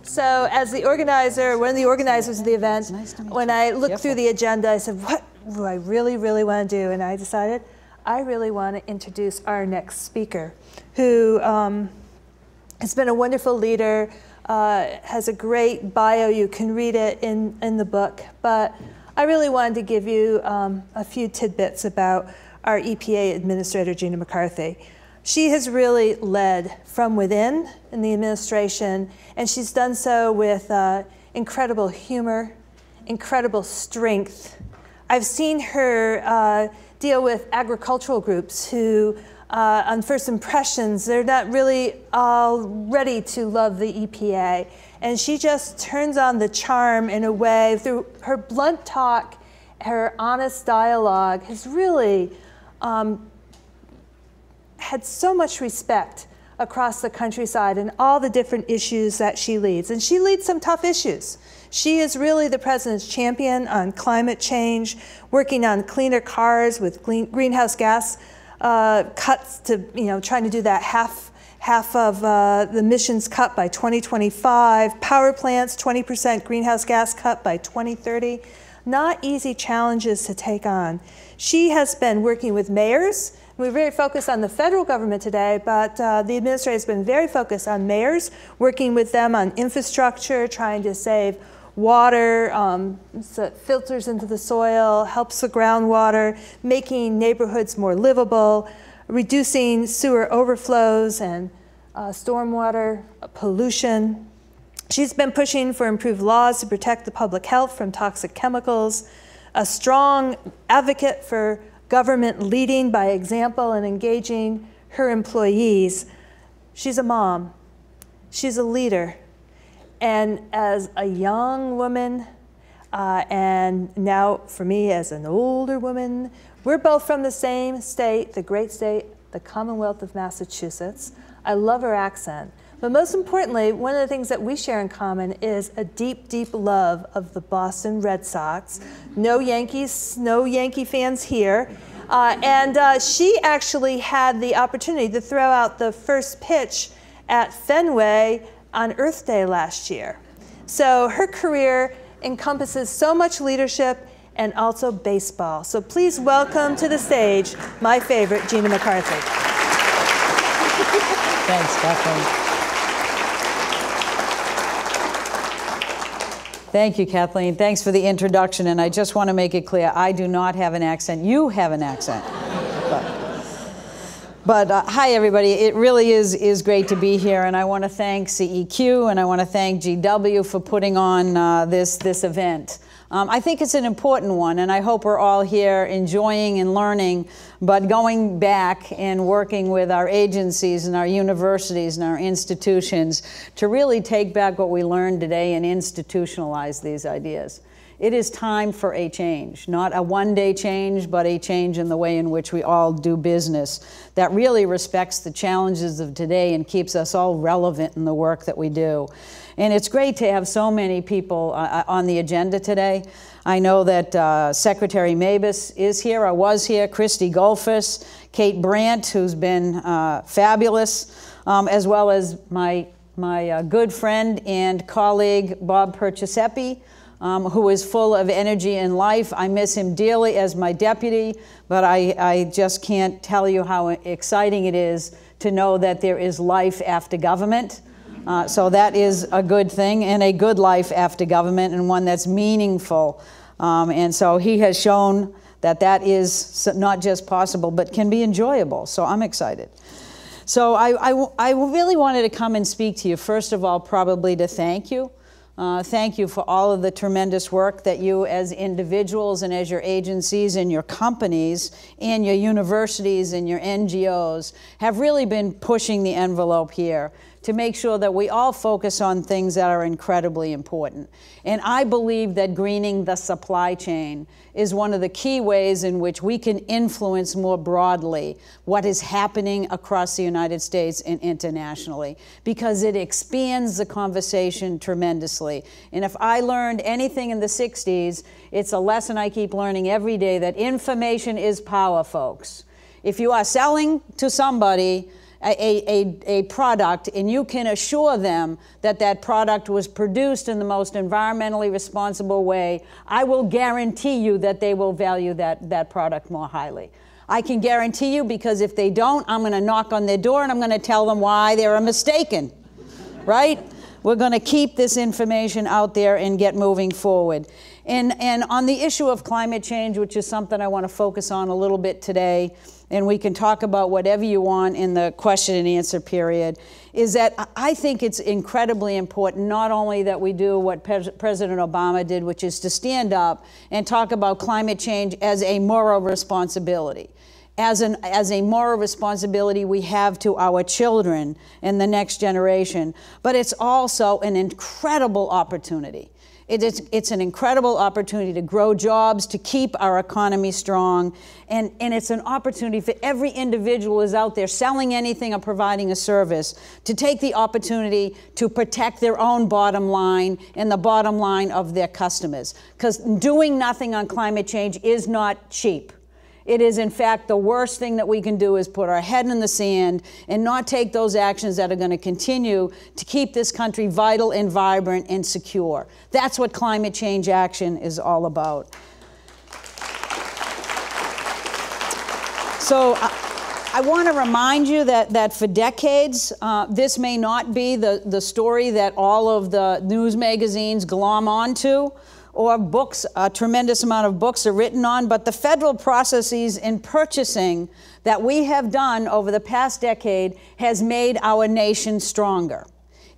So as the organizer, one of the organizers of the event, when I looked through the agenda, I said, what do I really, really want to do? And I decided I really want to introduce our next speaker, who has been a wonderful leader, has a great bio. You can read it in the book. But I really wanted to give you a few tidbits about our EPA Administrator Gina McCarthy. She has really led from within in the administration, and she's done so with incredible humor, incredible strength. I've seen her deal with agricultural groups who, on first impressions, they're not really all ready to love the EPA. And she just turns on the charm in a way through her blunt talk, her honest dialogue has really had so much respect across the countryside and all the different issues that she leads. And she leads some tough issues. She is really the president's champion on climate change, working on cleaner cars with greenhouse gas cuts to, trying to do that half of the emissions cut by 2025, power plants, 20% greenhouse gas cut by 2030. Not easy challenges to take on. She has been working with mayors. We're very focused on the federal government today, but the administrator has been very focused on mayors, working with them on infrastructure, trying to save water, so it filters into the soil, helps the groundwater, making neighborhoods more livable, reducing sewer overflows and stormwater pollution. She's been pushing for improved laws to protect the public health from toxic chemicals, a strong advocate for government leading by example and engaging her employees. She's a mom. She's a leader. And as a young woman, and now for me as an older woman, we're both from the same state, the great state, the Commonwealth of Massachusetts. I love her accent. But most importantly, one of the things that we share in common is a deep, deep love of the Boston Red Sox. No Yankees, no Yankee fans here. And she actually had the opportunity to throw out the first pitch at Fenway on Earth Day last year. So her career encompasses so much leadership and also baseball. So please welcome to the stage my favorite, Gina McCarthy. Thanks, Kathleen. Thank you, Kathleen. Thanks for the introduction. And I just want to make it clear, I do not have an accent. You have an accent. But hi, everybody. It really is great to be here. And I want to thank CEQ and I want to thank GW for putting on this event. I think it's an important one, and I hope we're all here enjoying and learning, but going back and working with our agencies and our universities and our institutions to really take back what we learned today and institutionalize these ideas. It is time for a change, not a one-day change, but a change in the way in which we all do business that really respects the challenges of today and keeps us all relevant in the work that we do. And it's great to have so many people on the agenda today. I know that Secretary Mabus is here, or was here, Christy Goldfuss, Kate Brandt, who's been fabulous, as well as my good friend and colleague, Bob Perciasepi, who is full of energy and life. I miss him dearly as my deputy, but I just can't tell you how exciting it is to know that there is life after government. So that is a good thing, and a good life after government, and one that's meaningful. And so he has shown that that is not just possible, but can be enjoyable. So I'm excited. So I really wanted to come and speak to you, first of all, probably to thank you. Thank you for all of the tremendous work that you as individuals and as your agencies and your companies and your universities and your NGOs have really been pushing the envelope here to make sure that we all focus on things that are incredibly important. And I believe that greening the supply chain is one of the key ways in which we can influence more broadly what is happening across the United States and internationally, because it expands the conversation tremendously. And if I learned anything in the 60s, it's a lesson I keep learning every day, that information is power, folks. If you are selling to somebody a product, and you can assure them that that product was produced in the most environmentally responsible way, I will guarantee you that they will value that product more highly. I can guarantee you, because if they don't, I'm going to knock on their door and I'm going to tell them why they were mistaken, right? We're going to keep this information out there and get moving forward. And on the issue of climate change, which is something I want to focus on a little bit today, and we can talk about whatever you want in the question and answer period, is that I think it's incredibly important not only that we do what President Obama did, which is to stand up and talk about climate change as a moral responsibility, as a moral responsibility we have to our children and the next generation, but it's also an incredible opportunity. It's an incredible opportunity to grow jobs, to keep our economy strong, and it's an opportunity for every individual who's out there selling anything or providing a service to take the opportunity to protect their own bottom line and the bottom line of their customers. Because doing nothing on climate change is not cheap. It is, in fact, the worst thing that we can do is put our head in the sand and not take those actions that are going to continue to keep this country vital and vibrant and secure. That's what climate change action is all about. So I want to remind you that for decades, this may not be the story that all of the news magazines glom onto, or books, a tremendous amount of books are written on, but the federal processes in purchasing that we have done over the past decade has made our nation stronger.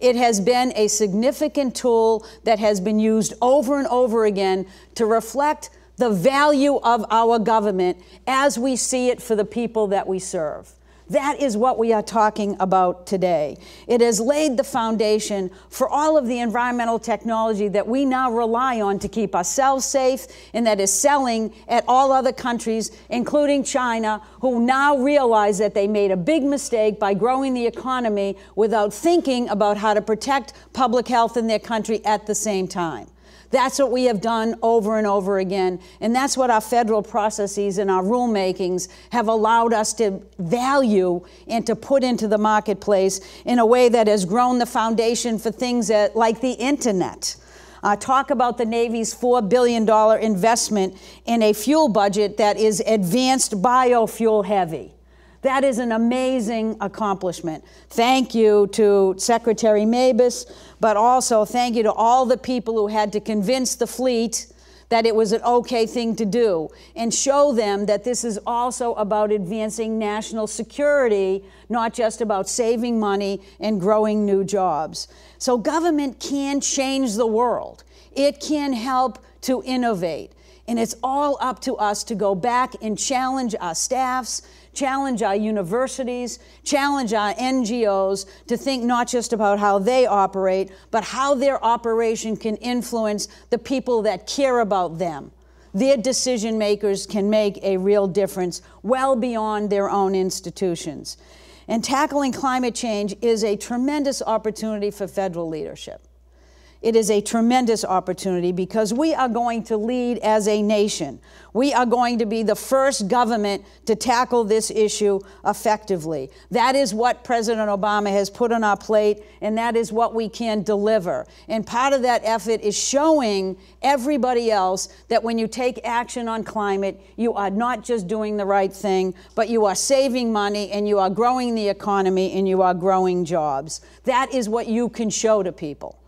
It has been a significant tool that has been used over and over again to reflect the value of our government as we see it for the people that we serve. That is what we are talking about today. It has laid the foundation for all of the environmental technology that we now rely on to keep ourselves safe, and that is selling at all other countries, including China, who now realize that they made a big mistake by growing the economy without thinking about how to protect public health in their country at the same time. That's what we have done over and over again, and that's what our federal processes and our rulemakings have allowed us to value and to put into the marketplace in a way that has grown the foundation for things like the internet. Talk about the Navy's $4 billion investment in a fuel budget that is advanced biofuel heavy. That is an amazing accomplishment. Thank you to Secretary Mabus, but also thank you to all the people who had to convince the fleet that it was an okay thing to do, and show them that this is also about advancing national security, not just about saving money and growing new jobs. So government can change the world. It can help to innovate. And it's all up to us to go back and challenge our staffs, challenge our universities, challenge our NGOs to think not just about how they operate, but how their operation can influence the people that care about them. Their decision makers can make a real difference well beyond their own institutions. And tackling climate change is a tremendous opportunity for federal leadership. It is a tremendous opportunity because we are going to lead as a nation. We are going to be the first government to tackle this issue effectively. That is what President Obama has put on our plate, and that is what we can deliver. And part of that effort is showing everybody else that when you take action on climate, you are not just doing the right thing, but you are saving money, and you are growing the economy, and you are growing jobs. That is what you can show to people,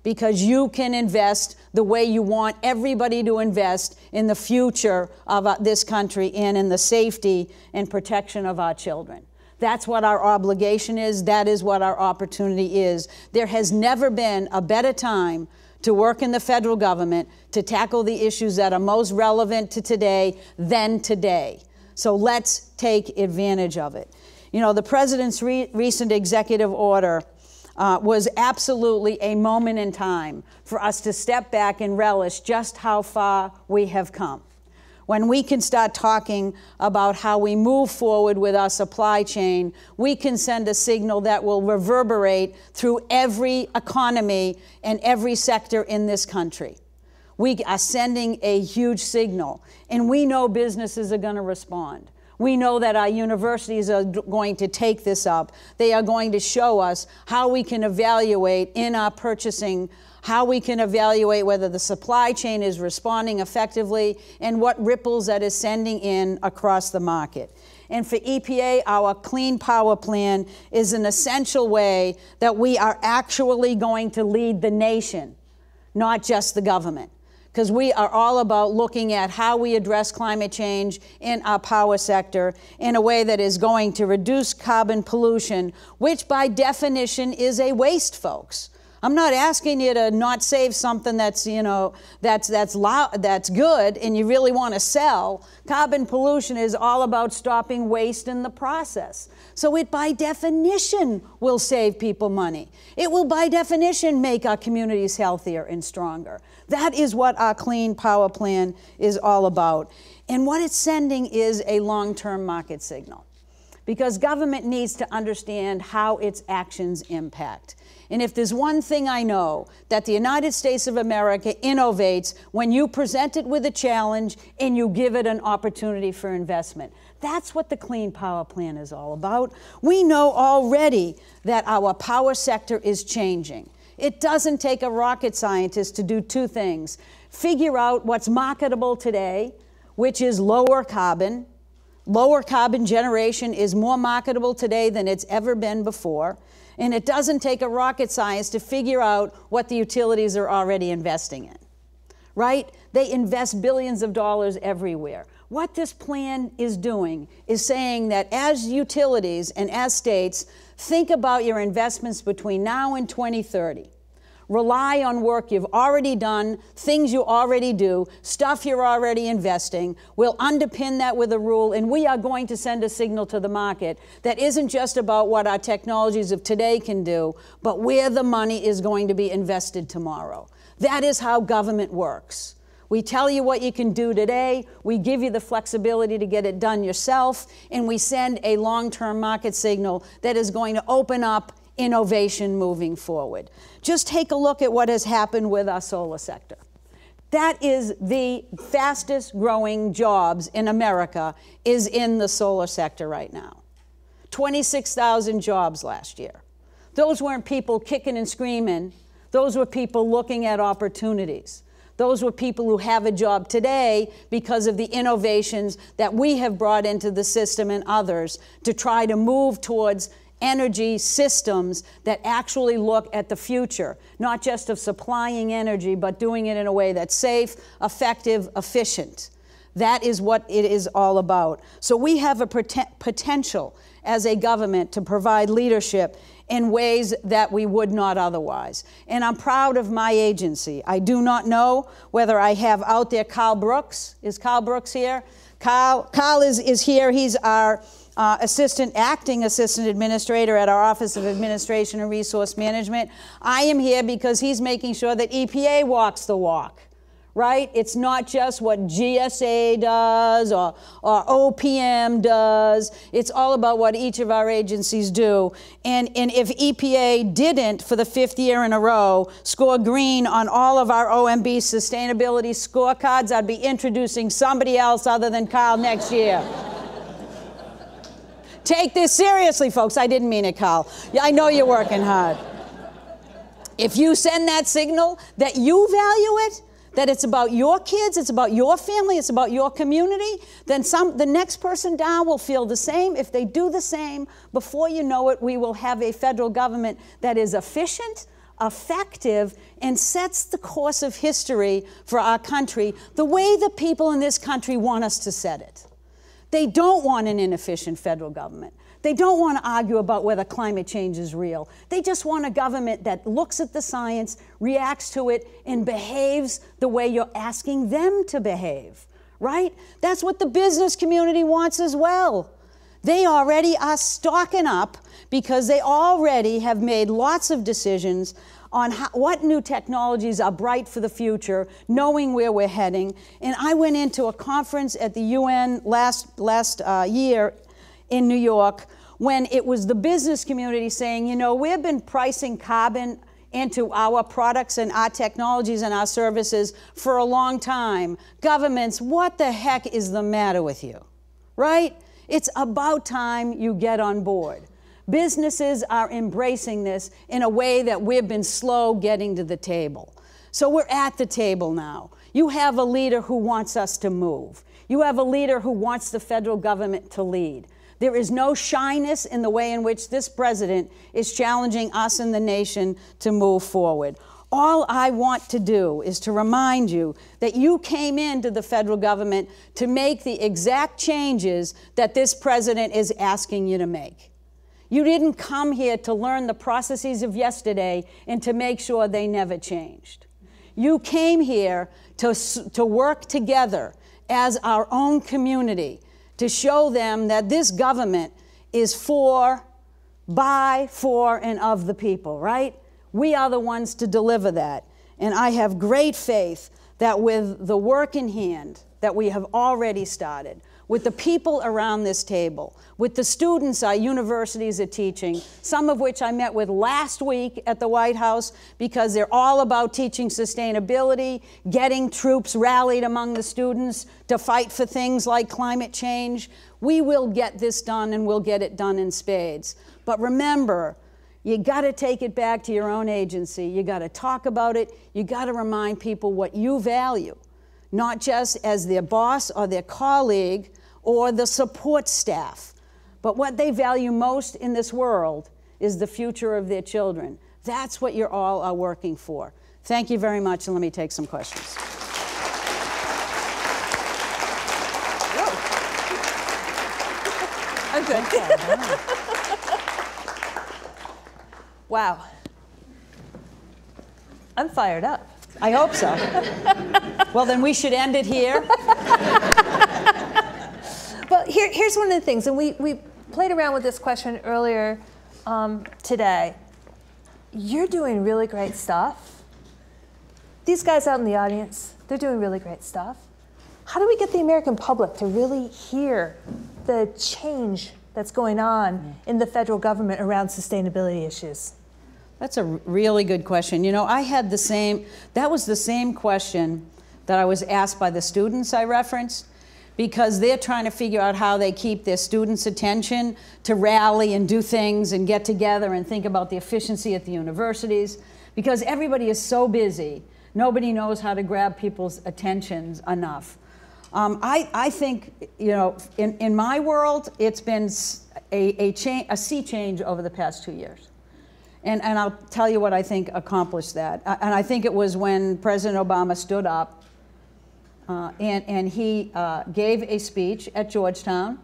because you can invest the way you want everybody to invest in the future of this country and in the safety and protection of our children. That's what our obligation is. That is what our opportunity is. There has never been a better time to work in the federal government to tackle the issues that are most relevant to today than today. So let's take advantage of it. You know, the president's recent executive order was absolutely a moment in time for us to step back and relish just how far we have come. When we can start talking about how we move forward with our supply chain, we can send a signal that will reverberate through every economy and every sector in this country. We are sending a huge signal, and we know businesses are going to respond. We know that our universities are going to take this up. They are going to show us how we can evaluate in our purchasing, how we can evaluate whether the supply chain is responding effectively and what ripples that is sending in across the market. And for EPA, our Clean Power Plan is an essential way that we are actually going to lead the nation, not just the government. Because we are all about looking at how we address climate change in our power sector in a way that is going to reduce carbon pollution, which by definition is a waste, folks. I'm not asking you to not save something that's, you know, that's good and you really want to sell. Carbon pollution is all about stopping waste in the process. So it by definition will save people money. It will by definition make our communities healthier and stronger. That is what our Clean Power Plan is all about. And what it's sending is a long-term market signal. Because government needs to understand how its actions impact. And if there's one thing I know, that the United States of America innovates when you present it with a challenge and you give it an opportunity for investment. That's what the Clean Power Plan is all about. We know already that our power sector is changing. It doesn't take a rocket scientist to do two things. Figure out what's marketable today, which is lower carbon. Lower carbon generation is more marketable today than it's ever been before. And it doesn't take a rocket science to figure out what the utilities are already investing in, right? They invest billions of dollars everywhere. What this plan is doing is saying that as utilities and as states, think about your investments between now and 2030. Rely on work you've already done, things you already do, stuff you're already investing. We'll underpin that with a rule, and we are going to send a signal to the market that isn't just about what our technologies of today can do, but where the money is going to be invested tomorrow. That is how government works. We tell you what you can do today, we give you the flexibility to get it done yourself, and we send a long-term market signal that is going to open up innovation moving forward. Just take a look at what has happened with our solar sector. That is the fastest growing jobs in America is in the solar sector right now. 26,000 jobs last year. Those weren't people kicking and screaming. Those were people looking at opportunities. Those were people who have a job today because of the innovations that we have brought into the system and others to try to move towards energy systems that actually look at the future, not just of supplying energy, but doing it in a way that's safe, effective, efficient. That is what it is all about. So we have a potential as a government to provide leadership in ways that we would not otherwise. And I'm proud of my agency. I do not know whether I have out there Carl Brooks. Is Carl Brooks here? Carl is here. He's our acting assistant administrator at our Office of Administration and Resource Management. I am here because he's making sure that EPA walks the walk, right? It's not just what GSA does or OPM does. It's all about what each of our agencies do. And if EPA didn't, for the 5th year in a row, score green on all of our OMB sustainability scorecards, I'd be introducing somebody else other than Carl next year. Take this seriously, folks. I didn't mean it, Carl. I know you're working hard. If you send that signal that you value it, that it's about your kids, it's about your family, it's about your community, then the next person down will feel the same. If they do the same, before you know it, we will have a federal government that is efficient, effective, and sets the course of history for our country the way the people in this country want us to set it. They don't want an inefficient federal government. They don't want to argue about whether climate change is real. They just want a government that looks at the science, reacts to it, and behaves the way you're asking them to behave, right? That's what the business community wants as well. They already are stocking up because they already have made lots of decisions on what new technologies are bright for the future, knowing where we're heading. And I went into a conference at the UN last year in New York when it was the business community saying, you know, we've been pricing carbon into our products and our technologies and our services for a long time. Governments, what the heck is the matter with you, right? It's about time you get on board. Businesses are embracing this in a way that we've been slow getting to the table. So we're at the table now. You have a leader who wants us to move. You have a leader who wants the federal government to lead. There is no shyness in the way in which this president is challenging us and the nation to move forward. All I want to do is to remind you that you came into the federal government to make the exact changes that this president is asking you to make. You didn't come here to learn the processes of yesterday and to make sure they never changed. You came here to work together as our own community to show them that this government is for, by, for, and of the people, right? We are the ones to deliver that. And I have great faith that with the work in hand that we have already started, with the people around this table, with the students our universities are teaching, some of which I met with last week at the White House because they're all about teaching sustainability, getting troops rallied among the students to fight for things like climate change. We will get this done, and we'll get it done in spades. But remember, you got to take it back to your own agency. You got to talk about it. You got to remind people what you value, not just as their boss or their colleague or the support staff, but what they value most in this world is the future of their children. That's what you all are working for. Thank you very much, and let me take some questions. I'm good. Wow. I'm fired up. I hope so. Well, then we should end it here. Well, here's one of the things, and we played around with this question earlier today. You're doing really great stuff. These guys out in the audience, they're doing really great stuff. How do we get the American public to really hear the change that's going on in the federal government around sustainability issues? That's a really good question. You know, I had that was the same question that I was asked by the students I referenced, because they're trying to figure out how they keep their students' attention to rally and do things and get together and think about the efficiency at the universities, because everybody is so busy. Nobody knows how to grab people's attentions enough. I think, you know, in my world, it's been a sea change over the past 2 years. And I'll tell you what I think accomplished that. And I think it was when President Obama stood up and he gave a speech at Georgetown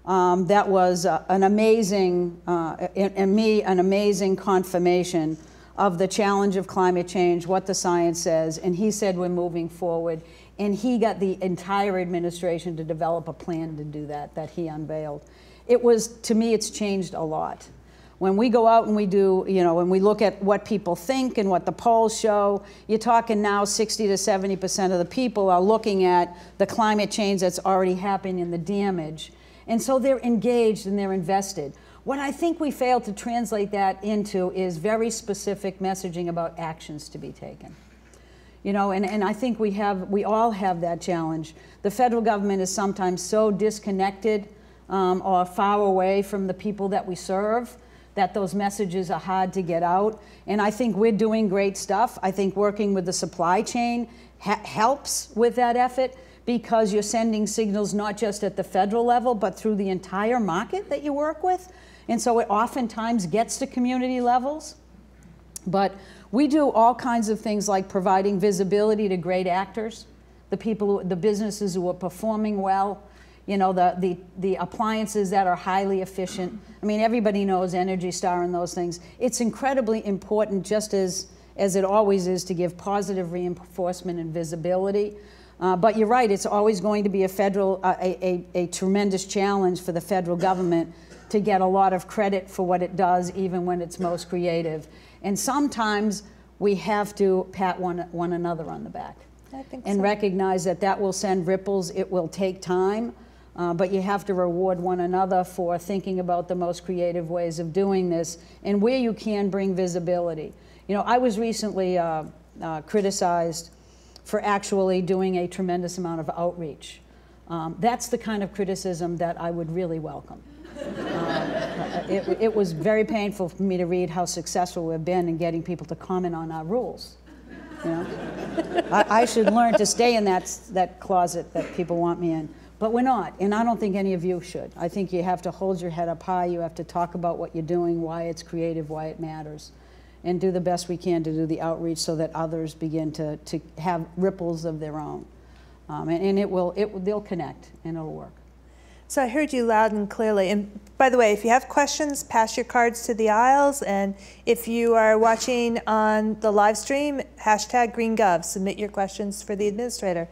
that was an amazing, an amazing confirmation of the challenge of climate change, what the science says, and he said we're moving forward. And he got the entire administration to develop a plan to do that he unveiled. It was, to me, it's changed a lot. When we go out and we do, you know, when we look at what people think and what the polls show, you're talking now 60 to 70% of the people are looking at the climate change that's already happening and the damage. And so they're engaged and they're invested. What I think we failed to translate that into is very specific messaging about actions to be taken. You know, and I think we all have that challenge. The federal government is sometimes so disconnected or far away from the people that we serve that those messages are hard to get out. And I think we're doing great stuff. I think working with the supply chain helps with that effort, because you're sending signals not just at the federal level, but through the entire market that you work with. And so it oftentimes gets to community levels. But we do all kinds of things like providing visibility to great actors, the businesses who are performing well, you know, the appliances that are highly efficient. I mean, everybody knows Energy Star and those things. It's incredibly important, just as it always is, to give positive reinforcement and visibility. But you're right, it's always going to be a tremendous challenge for the federal government to get a lot of credit for what it does, even when it's most creative. And sometimes we have to pat one another on the back. I think and so. Recognize that will send ripples. It will take time, but you have to reward one another for thinking about the most creative ways of doing this, and where you can bring visibility. You know, I was recently criticized for actually doing a tremendous amount of outreach That's the kind of criticism that I would really welcome. It was very painful for me to read how successful we've been in getting people to comment on our rules. You know? I should learn to stay in that closet that people want me in. But we're not, and I don't think any of you should. I think you have to hold your head up high. You have to talk about what you're doing, why it's creative, why it matters, and do the best we can to do the outreach so that others begin to have ripples of their own. And they'll connect, and it'll work. So I heard you loud and clearly. And by the way, if you have questions, pass your cards to the aisles. And if you are watching on the live stream, hashtag GreenGov, submit your questions for the administrator.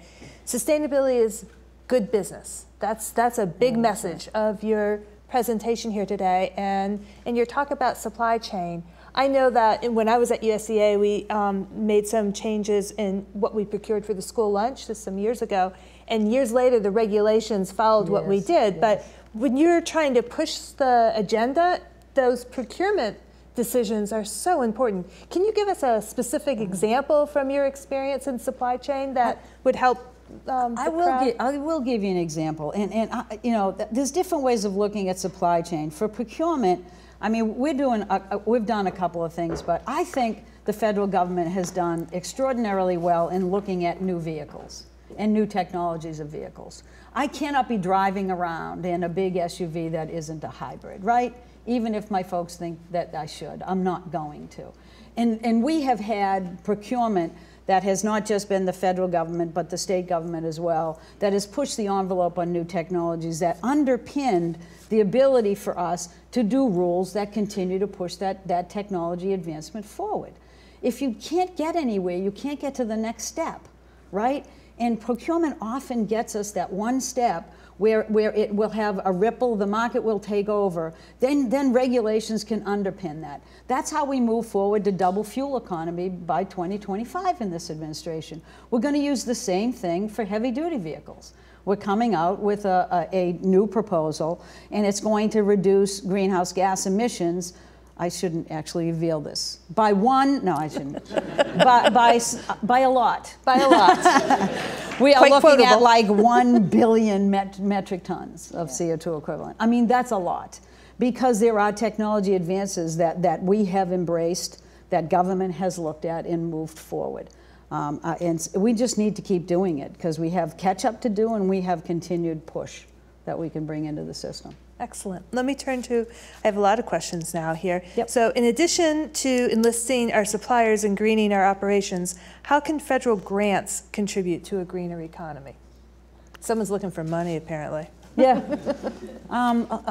Sustainability is good business. That's a big message of your presentation here today, and your talk about supply chain. I know that when I was at USDA, we made some changes in what we procured for the school lunch just some years ago, and years later the regulations followed what we did. But when you're trying to push the agenda, those procurement decisions are so important. Can you give us a specific example from your experience in supply chain that would help? I will give you an example, and you know, there's different ways of looking at supply chain. For procurement, I mean, we've done a couple of things, but I think the federal government has done extraordinarily well in looking at new vehicles and new technologies of vehicles. I cannot be driving around in a big SUV that isn't a hybrid, right? Even if my folks think that I should, I'm not going to. And we have had procurement that has not just been the federal government, but the state government as well, that has pushed the envelope on new technologies that underpinned the ability for us to do rules that continue to push that technology advancement forward. If you can't get anywhere, you can't get to the next step, right? And procurement often gets us that one step where it will have a ripple, the market will take over, then regulations can underpin that. That's how we move forward to double fuel economy by 2025 in this administration. We're going to use the same thing for heavy-duty vehicles. We're coming out with a new proposal, and it's going to reduce greenhouse gas emissions. I shouldn't actually reveal this. By one, no, I shouldn't. by a lot. By a lot. We are Quite looking quotable. at like 1 billion metric tons of CO2 equivalent. I mean, that's a lot, because there are technology advances that we have embraced, that government has looked at and moved forward. And we just need to keep doing it, because we have catch up to do, and we have continued push that we can bring into the system. Excellent. Let me turn to, I have a lot of questions now here. Yep. So in addition to enlisting our suppliers and greening our operations, how can federal grants contribute to a greener economy? Someone's looking for money, apparently. Yeah.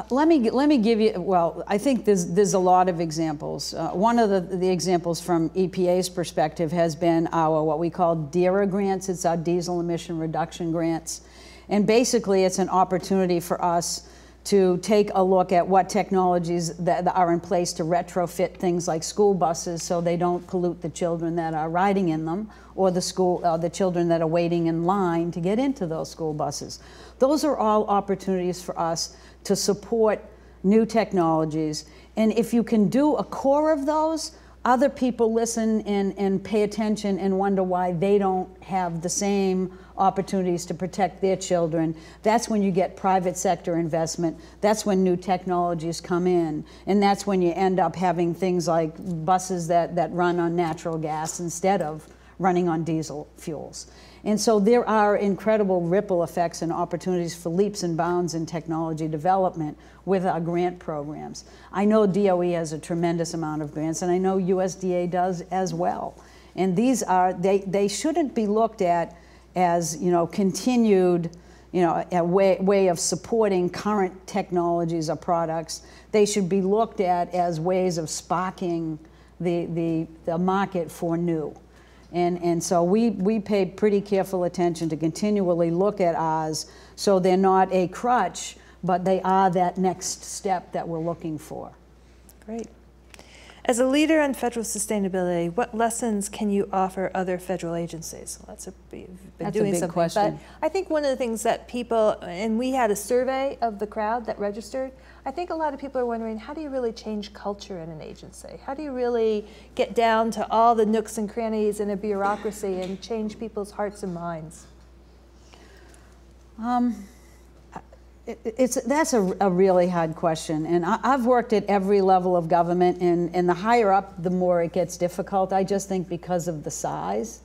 Let me give you, well, I think there's a lot of examples. One of the examples from EPA's perspective has been our, what we call DERA grants. It's our diesel emission reduction grants. And basically, it's an opportunity for us to take a look at what technologies that are in place to retrofit things like school buses so they don't pollute the children that are riding in them, or the children that are waiting in line to get into those school buses. Those are all opportunities for us to support new technologies. And if you can do a core of those, other people listen and pay attention and wonder why they don't have the same opportunities to protect their children. That's when you get private sector investment. That's when new technologies come in. And that's when you end up having things like buses that run on natural gas instead of running on diesel fuels. And so there are incredible ripple effects and opportunities for leaps and bounds in technology development with our grant programs. I know DOE has a tremendous amount of grants, and I know USDA does as well. And these are, they shouldn't be looked at as, you know, continued, you know, a way of supporting current technologies or products. They should be looked at as ways of sparking the market for new. And so we pay pretty careful attention to continually look at ours so they're not a crutch, but they are that next step that we're looking for. Great. As a leader on federal sustainability, what lessons can you offer other federal agencies? Well, you've been doing something. Question. But I think one of the things that people, and we had a survey of the crowd that registered, I think a lot of people are wondering, how do you really change culture in an agency? How do you really get down to all the nooks and crannies in a bureaucracy and change people's hearts and minds? That's a really hard question, and I've worked at every level of government, and the higher up, the more it gets difficult. I just think because of the size.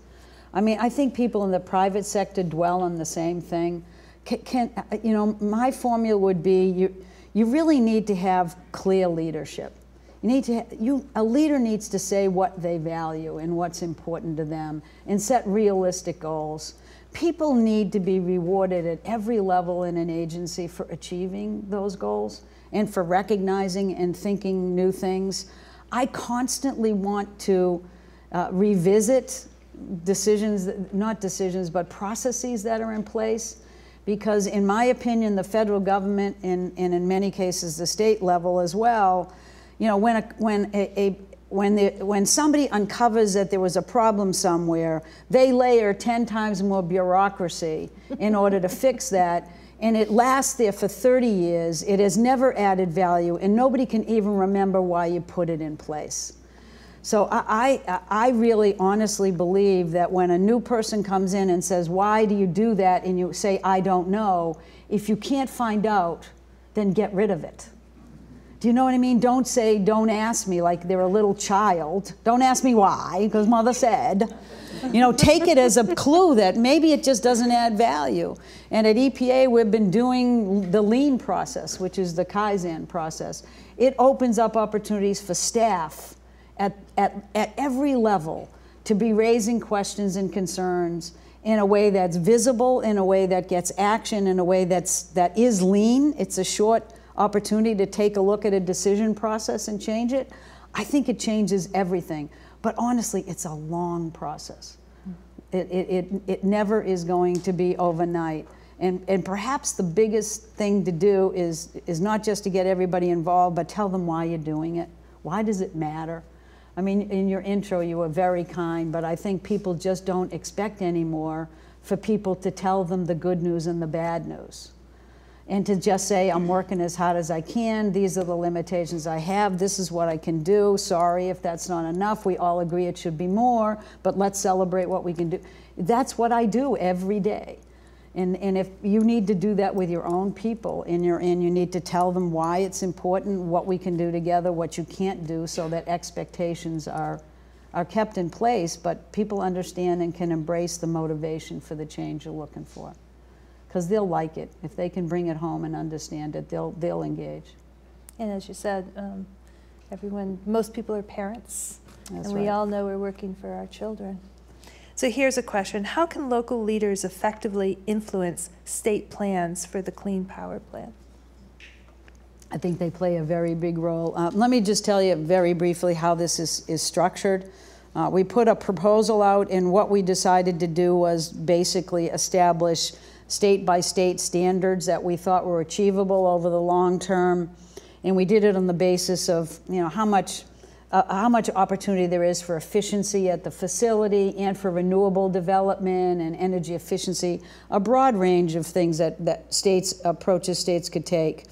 I mean, I think people in the private sector dwell on the same thing. You know, my formula would be you really need to have clear leadership. A leader needs to say what they value and what's important to them, and set realistic goals. People need to be rewarded at every level in an agency for achieving those goals and for recognizing and thinking new things. I constantly want to revisit not decisions, but processes that are in place, because in my opinion, the federal government and in many cases the state level as well, you know, when somebody uncovers that there was a problem somewhere, they layer 10 times more bureaucracy in order to fix that, and it lasts there for 30 years. It has never added value, and nobody can even remember why you put it in place. So I really honestly believe that when a new person comes in and says, why do you do that, and you say, I don't know, if you can't find out, then get rid of it. Do you know what I mean? Don't say, don't ask me, like they're a little child. Don't ask me why, because mother said. You know, take it as a clue that maybe it just doesn't add value. And at EPA, we've been doing the lean process, which is the Kaizen process. It opens up opportunities for staff at every level to be raising questions and concerns in a way that's visible, in a way that gets action, in a way that is lean. It's a short opportunity to take a look at a decision process and change it. I think it changes everything. But honestly, it's a long process. It never is going to be overnight. And perhaps the biggest thing to do is not just to get everybody involved, but tell them why you're doing it. Why does it matter? I mean, in your intro, you were very kind, but I think people just don't expect anymore for people to tell them the good news and the bad news. And to just say, I'm working as hard as I can, these are the limitations I have, this is what I can do, sorry if that's not enough, we all agree it should be more, but let's celebrate what we can do. That's what I do every day. And if you need to do that with your own people, and you need to tell them why it's important, what we can do together, what you can't do, so that expectations are kept in place, but people understand and can embrace the motivation for the change you're looking for. Because they'll like it. If they can bring it home and understand it, they'll engage. And as you said, most people are parents. That's and right. We all know we're working for our children. So here's a question. How can local leaders effectively influence state plans for the Clean Power Plan? I think they play a very big role. Let me just tell you very briefly how this is structured. We put a proposal out, and what we decided to do was basically establish state-by-state standards that we thought were achievable over the long term, and we did it on the basis of, you know, how much opportunity there is for efficiency at the facility and for renewable development and energy efficiency, a broad range of things that approaches states could take.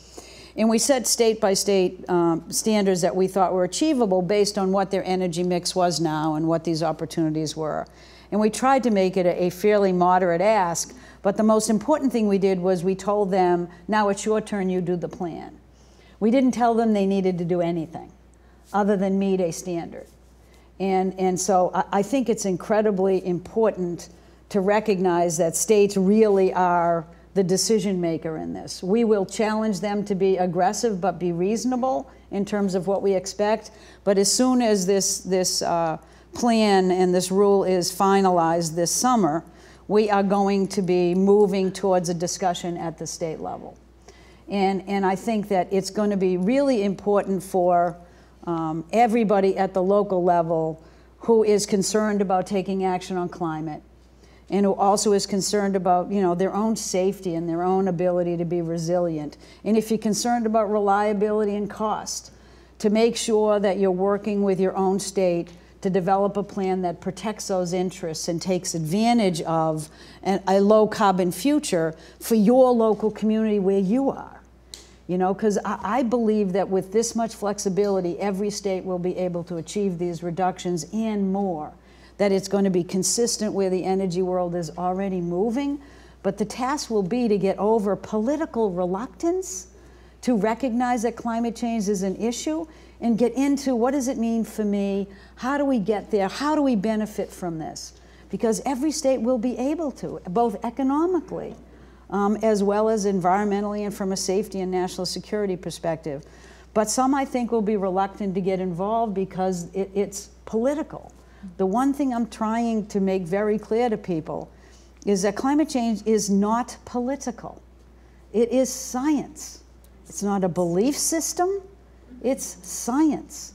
And we set state-by-state standards that we thought were achievable based on what their energy mix was now and what these opportunities were. And we tried to make it a fairly moderate ask, but the most important thing we did was we told them, now it's your turn, you do the plan. We didn't tell them they needed to do anything other than meet a standard. And so I think it's incredibly important to recognize that states really are the decision maker in this. We will challenge them to be aggressive but be reasonable in terms of what we expect. But as soon as this plan and this rule is finalized this summer, we are going to be moving towards a discussion at the state level. And I think that it's going to be really important for everybody at the local level who is concerned about taking action on climate, and who also is concerned about, you know, their own safety and their own ability to be resilient. And if you're concerned about reliability and cost, to make sure that you're working with your own state to develop a plan that protects those interests and takes advantage of a low carbon future for your local community where you are. You know, because I believe that with this much flexibility, every state will be able to achieve these reductions and more. That it's going to be consistent where the energy world is already moving, But the task will be to get over political reluctance to recognize that climate change is an issue and get into what does it mean for me? How do we get there? How do we benefit from this? Because every state will be able to, both economically as well as environmentally and from a safety and national security perspective. But some, I think, will be reluctant to get involved because it's political. The one thing I'm trying to make very clear to people is that climate change is not political. It is science. It's not a belief system, it's science.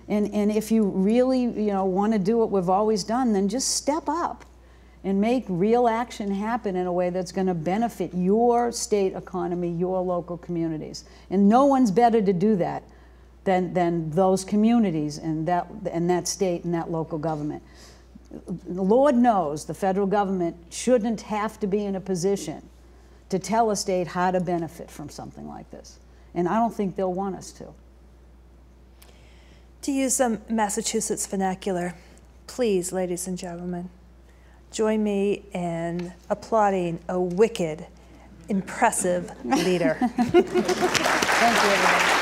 And if you really want to do what we've always done, then just step up and make real action happen in a way that's going to benefit your state economy, your local communities. And no one's better to do that than those communities and that state and that local government. Lord knows the federal government shouldn't have to be in a position to tell a state how to benefit from something like this. And I don't think they'll want us to. To use some Massachusetts vernacular, please, ladies and gentlemen, join me in applauding a wicked, impressive leader. Thank you, everybody.